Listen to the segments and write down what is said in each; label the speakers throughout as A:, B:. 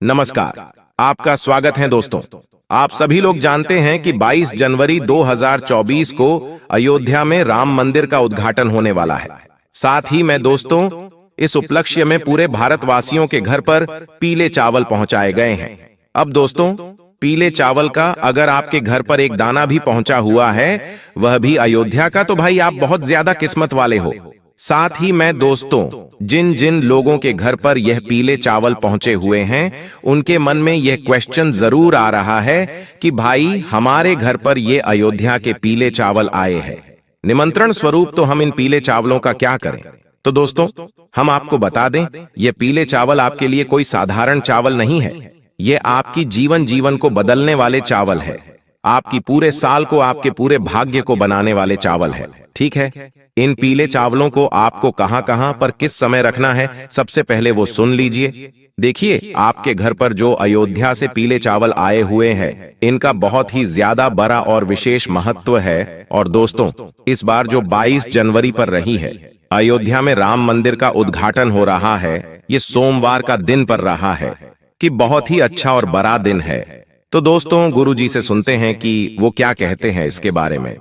A: नमस्कार। आपका स्वागत है दोस्तों। आप सभी लोग जानते हैं कि 22 जनवरी 2024 को अयोध्या में राम मंदिर का उद्घाटन होने वाला है। साथ ही मैं दोस्तों इस उपलक्ष्य में पूरे भारतवासियों के घर पर पीले चावल पहुंचाए गए हैं। अब दोस्तों पीले चावल का अगर आपके घर पर एक दाना भी पहुंचा हुआ है, वह भी अयोध्या का, तो भाई आप बहुत ज्यादा किस्मत वाले हो। साथ ही मैं दोस्तों जिन जिन लोगों के घर पर यह पीले चावल पहुंचे हुए हैं, उनके मन में यह क्वेश्चन जरूर आ रहा है कि भाई हमारे घर पर ये अयोध्या के पीले चावल आए हैं, निमंत्रण स्वरूप तो हम इन पीले चावलों का क्या करें। तो दोस्तों हम आपको बता दें, ये पीले चावल आपके लिए कोई साधारण चावल नहीं है। ये आपकी जीवन को बदलने वाले चावल है। आपकी पूरे साल को, आपके पूरे भाग्य को बनाने वाले चावल है। ठीक है, इन पीले चावलों को आपको कहां कहां पर किस समय रखना है, सबसे पहले वो सुन लीजिए। देखिए, आपके घर पर जो अयोध्या से पीले चावल आए हुए हैं, इनका बहुत ही ज्यादा बड़ा और विशेष महत्व है। और दोस्तों इस बार जो 22 जनवरी पर रही है, अयोध्या में राम मंदिर का उद्घाटन हो रहा है, ये सोमवार का दिन पर रहा है कि बहुत ही अच्छा और बड़ा दिन है। तो दोस्तों गुरु जी से सुनते हैं कि वो क्या कहते हैं इसके बारे में।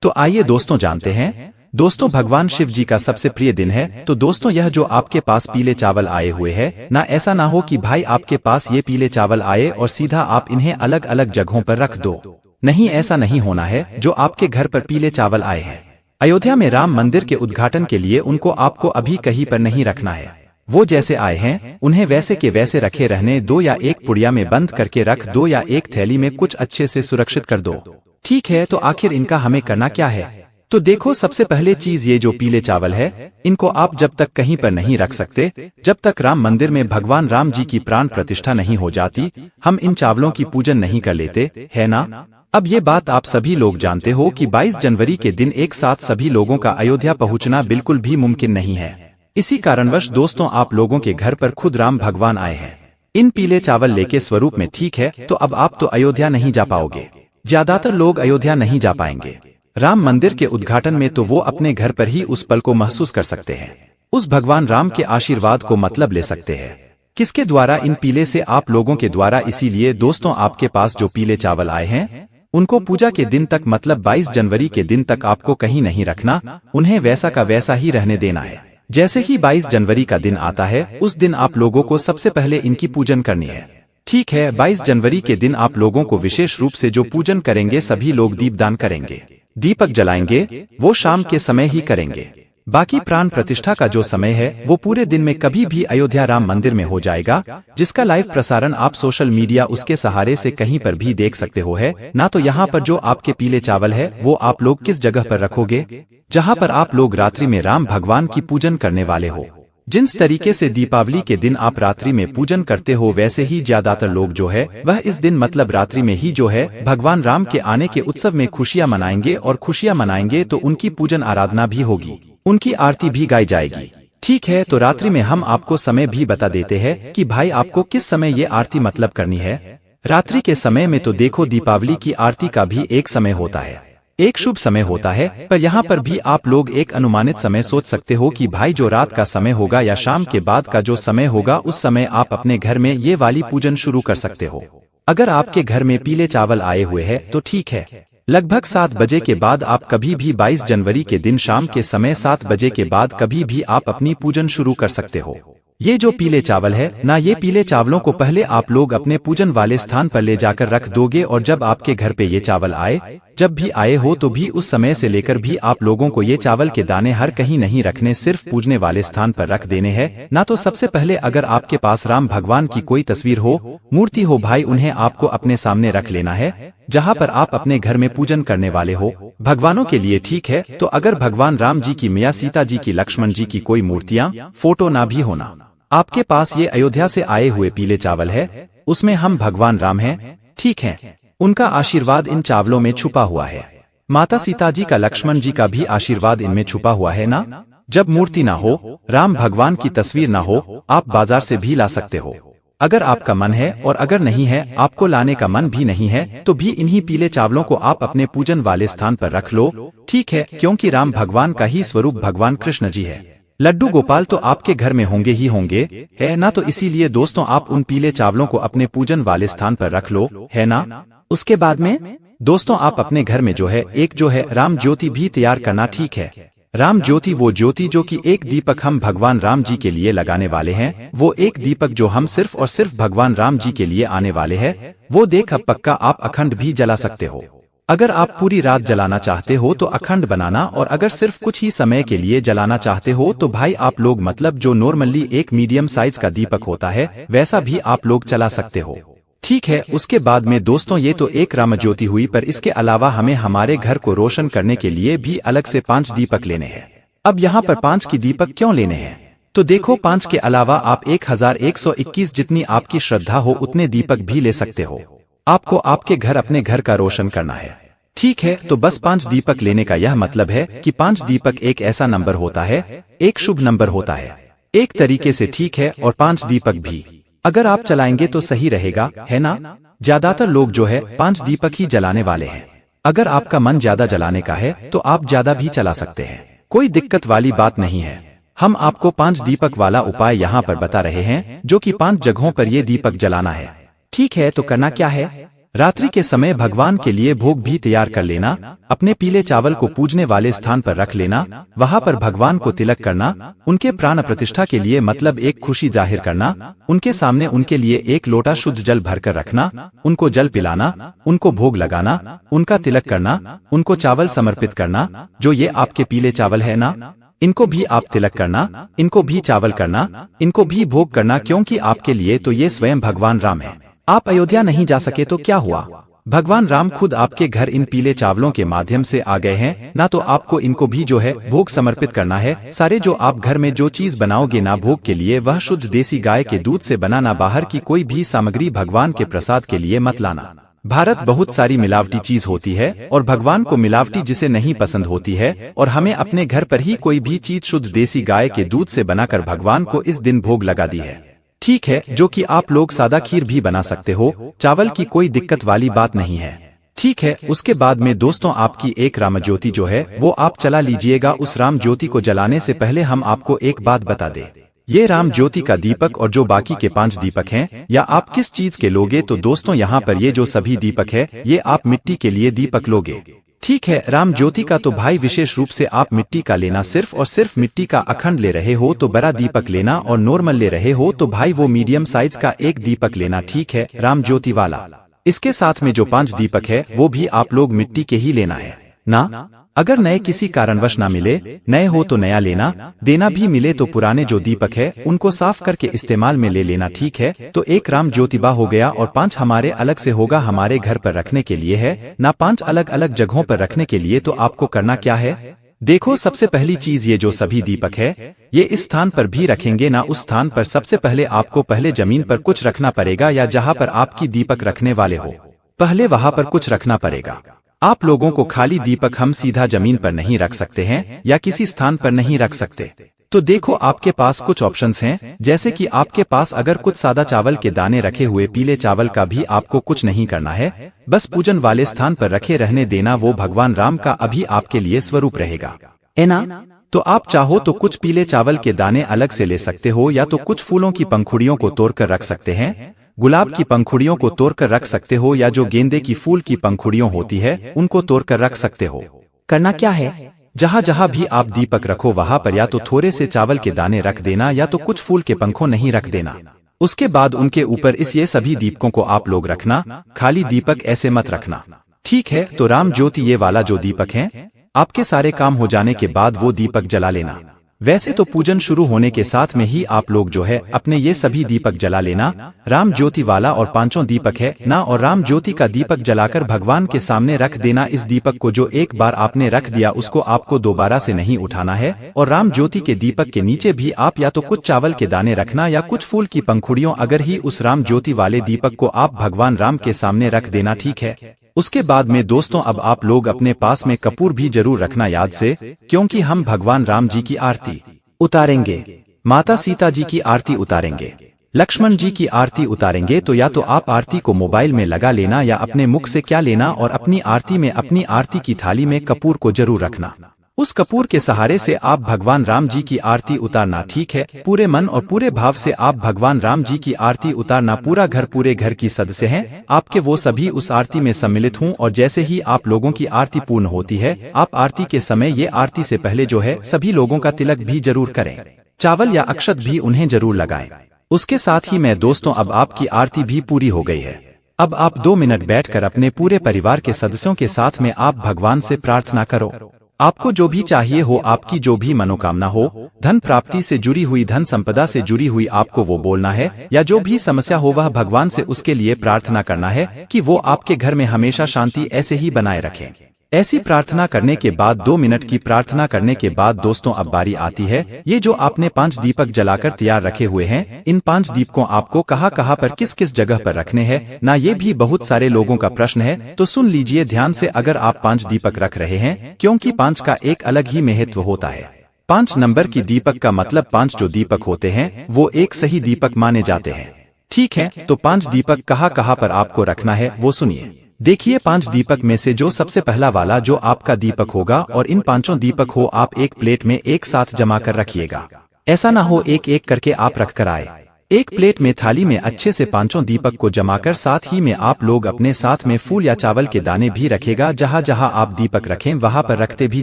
B: तो आइए दोस्तों जानते हैं। दोस्तों भगवान शिव जी का सबसे प्रिय दिन है। तो दोस्तों यह जो आपके पास पीले चावल आए हुए हैं ना, ऐसा ना हो कि भाई आपके पास ये पीले चावल आए और सीधा आप इन्हें अलग अलग जगहों पर रख दो। नहीं, ऐसा नहीं होना है। जो आपके घर पर पीले चावल आए हैं अयोध्या में राम मंदिर के उद्घाटन के लिए, उनको आपको अभी कहीं पर नहीं रखना है। वो जैसे आए हैं उन्हें वैसे के वैसे रखे रहने दो, या एक पुड़िया में बंद करके रख दो, या एक थैली में कुछ अच्छे से सुरक्षित कर दो। ठीक है, तो आखिर इनका हमें करना क्या है। तो देखो, सबसे पहले चीज ये जो पीले चावल है, इनको आप जब तक कहीं पर नहीं रख सकते, जब तक राम मंदिर में भगवान राम जी की प्राण प्रतिष्ठा नहीं हो जाती, हम इन चावलों की पूजन नहीं कर लेते, है ना। अब ये बात आप सभी लोग जानते हो कि 22 जनवरी के दिन एक साथ सभी लोगों का अयोध्या पहुंचना बिल्कुल भी मुमकिन नहीं है। इसी कारणवश दोस्तों आप लोगों के घर पर खुद राम भगवान आए हैं इन पीले चावल लेके स्वरूप में। ठीक है, तो अब आप तो अयोध्या नहीं जा पाओगे। ज्यादातर लोग अयोध्या नहीं जा पाएंगे राम मंदिर के उद्घाटन में, तो वो अपने घर पर ही उस पल को महसूस कर सकते हैं, उस भगवान राम के आशीर्वाद को मतलब ले सकते हैं। किसके द्वारा? इन पीले से आप लोगों के द्वारा। इसीलिए दोस्तों आपके पास जो पीले चावल आए हैं, उनको पूजा के दिन तक, मतलब 22 जनवरी के दिन तक आपको कहीं नहीं रखना, उन्हें वैसा का वैसा ही रहने देना है। जैसे ही 22 जनवरी का दिन आता है, उस दिन आप लोगों को सबसे पहले इनकी पूजन करनी है। ठीक है, 22 जनवरी के दिन आप लोगों को विशेष रूप से जो पूजन करेंगे, सभी लोग दीपदान करेंगे, दीपक जलाएंगे, वो शाम के समय ही करेंगे। बाकी प्राण प्रतिष्ठा का जो समय है, वो पूरे दिन में कभी भी अयोध्या राम मंदिर में हो जाएगा, जिसका लाइव प्रसारण आप सोशल मीडिया उसके सहारे से कहीं पर भी देख सकते हो, है ना। तो यहाँ पर जो आपके पीले चावल है, वो आप लोग किस जगह पर रखोगे, जहाँ पर आप लोग रात्रि में राम भगवान की पूजन करने वाले हो। जिस तरीके से दीपावली के दिन आप रात्रि में पूजन करते हो, वैसे ही ज्यादातर लोग जो है वह इस दिन, मतलब रात्रि में ही जो है भगवान राम के आने के उत्सव में खुशियां मनाएंगे। और खुशियां मनाएंगे तो उनकी पूजन आराधना भी होगी, उनकी आरती भी गाई जाएगी। ठीक है, तो रात्रि में हम आपको समय भी बता देते हैं कि भाई आपको किस समय ये आरती मतलब करनी है। रात्रि के समय में तो देखो, दीपावली की आरती का भी एक समय होता है, एक शुभ समय होता है, पर यहाँ पर भी आप लोग एक अनुमानित समय सोच सकते हो कि भाई जो रात का समय होगा या शाम के बाद का जो समय होगा, उस समय आप अपने घर में ये वाली पूजन शुरू कर सकते हो। अगर आपके घर में पीले चावल आए हुए हैं तो ठीक है, लगभग 7 बजे के बाद आप कभी भी 22 जनवरी के दिन शाम के समय 7 बजे के बाद कभी भी आप अपनी पूजन शुरू कर सकते हो। ये जो पीले चावल है ना, ये पीले चावलों को पहले आप लोग अपने पूजन वाले स्थान पर ले जाकर रख दोगे, और जब आपके घर पे ये चावल आए, जब भी आए हो, तो भी उस समय से लेकर भी आप लोगों को ये चावल के दाने हर कहीं नहीं रखने, सिर्फ पूजने वाले स्थान पर रख देने हैं ना। तो सबसे पहले अगर आपके पास राम भगवान की कोई तस्वीर हो, मूर्ति हो, भाई उन्हें आपको अपने सामने रख लेना है, जहाँ पर आप अपने घर में पूजन करने वाले हो भगवानों के लिए। ठीक है, तो अगर भगवान राम जी की, मैया सीता जी की, लक्ष्मण जी की कोई मूर्तियां, फोटो ना भी होना, आपके पास ये अयोध्या से आए हुए पीले चावल है, उसमें हम भगवान राम हैं, ठीक है, उनका आशीर्वाद इन चावलों में छुपा हुआ है। माता सीता जी का, लक्ष्मण जी का भी आशीर्वाद इनमें छुपा हुआ है ना। जब मूर्ति ना हो, राम भगवान की तस्वीर ना हो, आप बाजार से भी ला सकते हो अगर आपका मन है, और अगर नहीं है, आपको लाने का मन भी नहीं है, तो भी इन्हीं पीले चावलों को आप अपने पूजन वाले स्थान पर रख लो। ठीक है, क्योंकि राम भगवान का ही स्वरूप भगवान कृष्ण जी है। लड्डू गोपाल तो आपके घर में होंगे ही होंगे, है ना? तो इसीलिए दोस्तों आप उन पीले चावलों को अपने पूजन वाले स्थान पर रख लो, है ना? उसके बाद में दोस्तों आप अपने घर में एक राम ज्योति भी तैयार करना, ठीक है? राम ज्योति वो ज्योति जो कि एक दीपक हम भगवान राम जी के लिए लगाने वाले हैं, वो एक दीपक जो हम सिर्फ और सिर्फ भगवान राम जी के लिए आने वाले हैं। वो देख अब पक्का आप अखंड भी जला सकते हो। अगर आप पूरी रात जलाना चाहते हो तो अखंड बनाना, और अगर सिर्फ कुछ ही समय के लिए जलाना चाहते हो तो भाई आप लोग मतलब जो नॉर्मली एक मीडियम साइज का दीपक होता है वैसा भी आप लोग चला सकते हो, ठीक है? उसके बाद में दोस्तों ये तो एक राम ज्योति हुई, पर इसके अलावा हमें हमारे घर को रोशन करने के लिए भी अलग से 5 दीपक लेने हैं। अब यहाँ पर 5 की दीपक क्यों लेने हैं? तो देखो 5 के अलावा आप 1121 जितनी आपकी श्रद्धा हो उतने दीपक भी ले सकते हो। आपको आपके घर अपने घर का रोशन करना है, ठीक है? तो बस 5 दीपक लेने का यह मतलब है कि 5 दीपक एक ऐसा नंबर होता है, एक शुभ नंबर होता है एक तरीके से, ठीक है? और 5 दीपक भी अगर आप चलाएंगे तो सही रहेगा, है ना? ज्यादातर लोग 5 दीपक ही जलाने वाले हैं। अगर आपका मन ज्यादा जलाने का है तो आप ज्यादा भी चला सकते हैं, कोई दिक्कत वाली बात नहीं है। हम आपको 5 दीपक वाला उपाय यहाँ पर बता रहे हैं, जो कि 5 जगहों पर ये दीपक जलाना है, ठीक है? तो करना क्या है? रात्रि के समय भगवान के लिए भोग भी तैयार कर लेना, अपने पीले चावल को पूजने वाले स्थान पर रख लेना, वहां पर भगवान को तिलक करना, उनके प्राण प्रतिष्ठा के लिए मतलब एक खुशी जाहिर करना, उनके सामने उनके लिए एक लोटा शुद्ध जल भरकर रखना, उनको जल पिलाना, उनको भोग लगाना, उनका तिलक करना, उनको चावल समर्पित करना। जो ये आपके पीले चावल है ना, इनको भी आप तिलक करना, इनको भी चावल करना, इनको भी भोग करना, क्योंकि आपके लिए तो ये स्वयं भगवान राम है। आप अयोध्या नहीं जा सके तो क्या हुआ, भगवान राम खुद आपके घर इन पीले चावलों के माध्यम से आ गए हैं ना, तो आपको इनको भी भोग समर्पित करना है। सारे जो आप घर में जो चीज बनाओगे ना भोग के लिए, वह शुद्ध देसी गाय के दूध से बनाना, बाहर की कोई भी सामग्री भगवान के प्रसाद के लिए मत लाना। भारत बहुत सारी मिलावटी चीज होती है और भगवान को मिलावटी जिसे नहीं पसंद होती है, और हमें अपने घर पर ही कोई भी चीज शुद्ध देसी गाय के दूध से बनाकर भगवान को इस दिन भोग लगा दी है, ठीक है? जो कि आप लोग सादा खीर भी बना सकते हो, चावल की कोई दिक्कत वाली बात नहीं है, ठीक है? उसके बाद में दोस्तों आपकी एक राम ज्योति वो आप चला लीजिएगा। उस राम ज्योति को जलाने से पहले हम आपको एक बात बता दें, ये राम ज्योति का दीपक और जो बाकी के 5 दीपक हैं, या आप किस चीज के लोगे? तो दोस्तों यहाँ पर ये जो सभी दीपक है ये आप मिट्टी के लिए दीपक लोगे, ठीक है? राम ज्योति का तो भाई विशेष रूप से आप मिट्टी का लेना, सिर्फ और सिर्फ मिट्टी का अखंड ले रहे हो तो बड़ा दीपक लेना, और नॉर्मल ले रहे हो तो भाई वो मीडियम साइज का एक दीपक लेना, ठीक है? राम ज्योति वाला। इसके साथ में जो 5 दीपक है वो भी आप लोग मिट्टी के ही लेना है ना। अगर नए किसी कारणवश ना मिले, नए हो तो नया लेना, देना भी मिले तो पुराने जो दीपक है उनको साफ करके इस्तेमाल में ले लेना, ठीक है? तो एक राम ज्योतिबा हो गया, और 5 हमारे अलग से होगा, हमारे घर पर रखने के लिए है ना, 5 अलग अलग जगहों पर रखने के लिए। तो आपको करना क्या है? देखो सबसे पहली चीज ये जो सभी दीपक है ये इस स्थान पर भी रखेंगे ना, उस स्थान पर सबसे पहले आपको पहले जमीन पर कुछ रखना पड़ेगा, या जहाँ पर आपकी दीपक रखने वाले हो पहले वहां पर कुछ रखना पड़ेगा। आप लोगों को खाली दीपक हम सीधा जमीन पर नहीं रख सकते हैं या किसी स्थान पर नहीं रख सकते। तो देखो आपके पास कुछ ऑप्शंस हैं, जैसे कि आपके पास अगर कुछ सादा चावल के दाने रखे हुए, पीले चावल का भी आपको कुछ नहीं करना है, बस पूजन वाले स्थान पर रखे रहने देना, वो भगवान राम का अभी आपके लिए स्वरूप रहेगा, है ना? तो आप चाहो तो कुछ पीले चावल के दाने अलग से ले सकते हो, या तो कुछ फूलों की पंखुड़ियों को तोड़कर रख सकते हैं, गुलाब की पंखुड़ियों को तोड़कर रख सकते हो, या जो गेंदे की फूल की पंखुड़ियों होती है उनको तोड़कर रख सकते हो। करना क्या है? जहाँ जहाँ भी आप दीपक रखो वहां पर या तो थोड़े से चावल के दाने रख देना, या तो कुछ फूल के पंखों नहीं रख देना। उसके बाद उनके ऊपर ये सभी दीपकों को आप लोग रखना, खाली दीपक ऐसे मत रखना, ठीक है? तो राम ज्योति ये वाला जो दीपक है, आपके सारे काम हो जाने के बाद वो दीपक जला लेना। वैसे तो पूजन शुरू होने के साथ में ही आप लोग अपने ये सभी दीपक जला लेना, राम ज्योति वाला और 5 दीपक है ना, और राम ज्योति का दीपक जलाकर भगवान के सामने रख देना। इस दीपक को जो एक बार आपने रख दिया उसको आपको दोबारा से नहीं उठाना है, और राम ज्योति के दीपक के नीचे भी आप या तो कुछ चावल के दाने रखना या कुछ फूल की पंखुड़ियों, अगर ही उस राम ज्योति वाले दीपक को आप भगवान राम के सामने रख देना, ठीक है? उसके बाद में दोस्तों अब आप लोग अपने पास में कपूर भी जरूर रखना याद से, क्योंकि हम भगवान राम जी की आरती उतारेंगे, माता सीता जी की आरती उतारेंगे, लक्ष्मण जी की आरती उतारेंगे। तो या तो आप आरती को मोबाइल में लगा लेना या अपने मुख से क्या लेना, और अपनी आरती में अपनी आरती की थाली में कपूर को जरूर रखना। उस कपूर के सहारे से आप भगवान राम जी की आरती उतारना, ठीक है। पूरे मन और पूरे भाव से आप भगवान राम जी की आरती उतारना। पूरा घर, पूरे घर की सदस्य हैं आपके, वो सभी उस आरती में सम्मिलित हों। और जैसे ही आप लोगों की आरती पूर्ण होती है, आप आरती के समय ये आरती से पहले जो है सभी लोगों का तिलक भी जरूर करें, चावल या अक्षत भी उन्हें जरूर लगाएं। उसके साथ ही मैं दोस्तों, अब आपकी आरती भी पूरी हो गई है। अब आप 2 मिनट बैठकर अपने पूरे परिवार के सदस्यों के साथ में आप भगवान से प्रार्थना करो। आपको जो भी चाहिए हो, आपकी जो भी मनोकामना हो, धन प्राप्ति से जुड़ी हुई, धन संपदा से जुड़ी हुई, आपको वो बोलना है। या जो भी समस्या हो वह भगवान से उसके लिए प्रार्थना करना है कि वो आपके घर में हमेशा शांति ऐसे ही बनाए रखें। ऐसी प्रार्थना करने के बाद 2 मिनट की प्रार्थना करने के बाद दोस्तों, अब बारी आती है, ये जो आपने 5 दीपक जलाकर तैयार रखे हुए हैं, इन 5 दीपकों आपको कहाँ पर किस किस जगह पर रखने हैं ना, ये भी बहुत सारे लोगों का प्रश्न है। तो सुन लीजिए ध्यान से, अगर आप 5 दीपक रख रहे हैं, क्योंकि 5 का एक अलग ही महत्व होता है। 5 नंबर की दीपक का मतलब 5 जो दीपक होते हैं वो एक सही दीपक माने जाते हैं, ठीक है। तो 5 दीपक कहाँ पर आपको रखना है वो सुनिए। देखिए, 5 दीपक में से जो सबसे पहला वाला जो आपका दीपक होगा, और इन 5 दीपक हो आप एक प्लेट में एक साथ जमा कर रखिएगा। ऐसा ना हो एक एक करके आप रख कर आए। एक प्लेट में, थाली में अच्छे से 5 दीपक को जमाकर, साथ ही में आप लोग अपने साथ में फूल या चावल के दाने भी रखेगा। जहाँ जहाँ आप दीपक रखें वहाँ पर रखते भी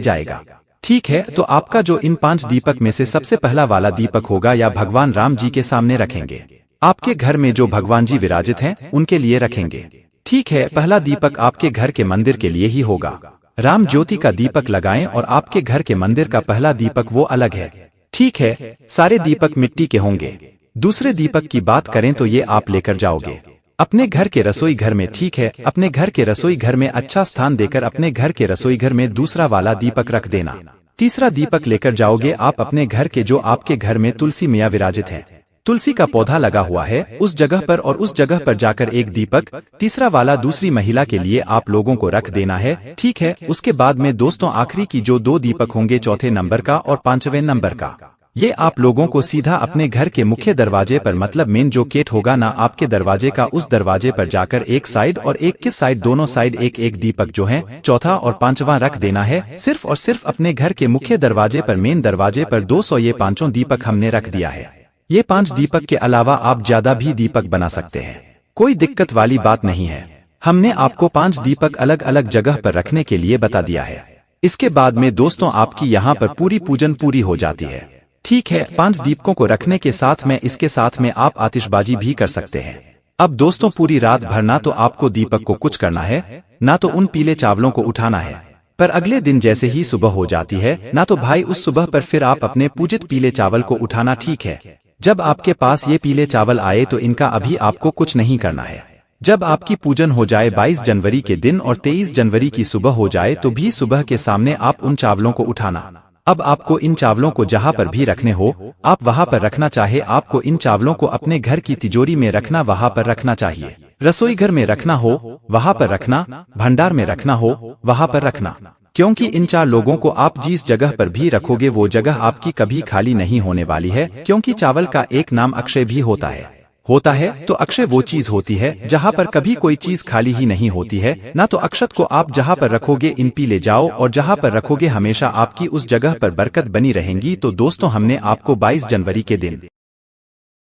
B: जाएगा, ठीक है। तो आपका जो इन 5 दीपक में से सबसे पहला वाला दीपक होगा या भगवान राम जी के सामने रखेंगे। आपके घर में जो भगवान जी विराजित हैं उनके लिए रखेंगे, ठीक है। पहला दीपक आपके घर के मंदिर के लिए ही होगा। राम ज्योति का दीपक लगाएं और आपके घर के मंदिर का पहला दीपक वो अलग है, ठीक है। सारे दीपक मिट्टी के होंगे। दूसरे दीपक की बात करें तो ये आप लेकर जाओगे अपने घर के रसोई घर में, ठीक है। अपने घर के रसोई घर में अच्छा स्थान देकर अपने घर के रसोई घर में दूसरा वाला दीपक रख देना। तीसरा दीपक लेकर जाओगे आप अपने घर के, जो आपके घर में तुलसी मैया विराजित है, तुलसी का पौधा लगा हुआ है, उस जगह पर, और उस जगह पर जाकर एक दीपक तीसरा वाला दूसरी महिला के लिए आप लोगों को रख देना है, ठीक है। उसके बाद में दोस्तों, आखिरी की जो 2 दीपक होंगे, चौथे नंबर का और 5वें नंबर का, ये आप लोगों को सीधा अपने घर के मुख्य दरवाजे पर, मतलब मेन जो गेट होगा ना आपके दरवाजे का, उस दरवाजे पर जाकर एक साइड और एक किस साइड, दोनों साइड एक एक दीपक जो है चौथा और 5वां रख देना है। सिर्फ और सिर्फ अपने घर के मुख्य दरवाजे पर, मेन दरवाजे पर 200 ये 5 दीपक हमने रख दिया है। ये 5 दीपक के अलावा आप ज्यादा भी दीपक बना सकते हैं, कोई दिक्कत वाली बात नहीं है। हमने आपको 5 दीपक अलग अलग जगह पर रखने के लिए बता दिया है। इसके बाद में दोस्तों, आपकी यहाँ पर पूरी पूजन पूरी हो जाती है, ठीक है। 5 दीपकों को रखने के साथ में, इसके साथ में आप आतिशबाजी भी कर सकते हैं। अब दोस्तों, पूरी रात भर ना तो आपको दीपक को कुछ करना है, ना तो उन पीले चावलों को उठाना है। पर अगले दिन जैसे ही सुबह हो जाती है ना, तो भाई उस सुबह पर फिर आप अपने पूजित पीले चावल को उठाना, ठीक है। जब आपके पास ये पीले चावल आए तो इनका अभी आपको कुछ नहीं करना है। जब आपकी पूजन हो जाए 22 जनवरी के दिन और 23 जनवरी की सुबह हो जाए, तो भी सुबह के सामने आप उन चावलों को उठाना। अब आपको इन चावलों को जहाँ पर भी रखने हो आप वहाँ पर रखना, चाहे आपको इन चावलों को अपने घर की तिजोरी में रखना, वहाँ पर रखना चाहिए। रसोई घर में रखना हो वहाँ पर रखना, भंडार में रखना हो वहाँ पर रखना, क्योंकि इन 4 लोगों को आप जिस जगह पर भी रखोगे वो जगह आपकी कभी खाली नहीं होने वाली है। क्योंकि चावल का एक नाम अक्षय भी होता है, तो अक्षय वो चीज होती है जहाँ पर कभी कोई चीज खाली ही नहीं होती है ना। तो अक्षत को आप जहाँ पर रखोगे इन पी ले जाओ, और जहाँ पर रखोगे हमेशा आपकी उस जगह पर बरकत बनी रहेंगी। तो दोस्तों, हमने आपको 22 जनवरी के दिन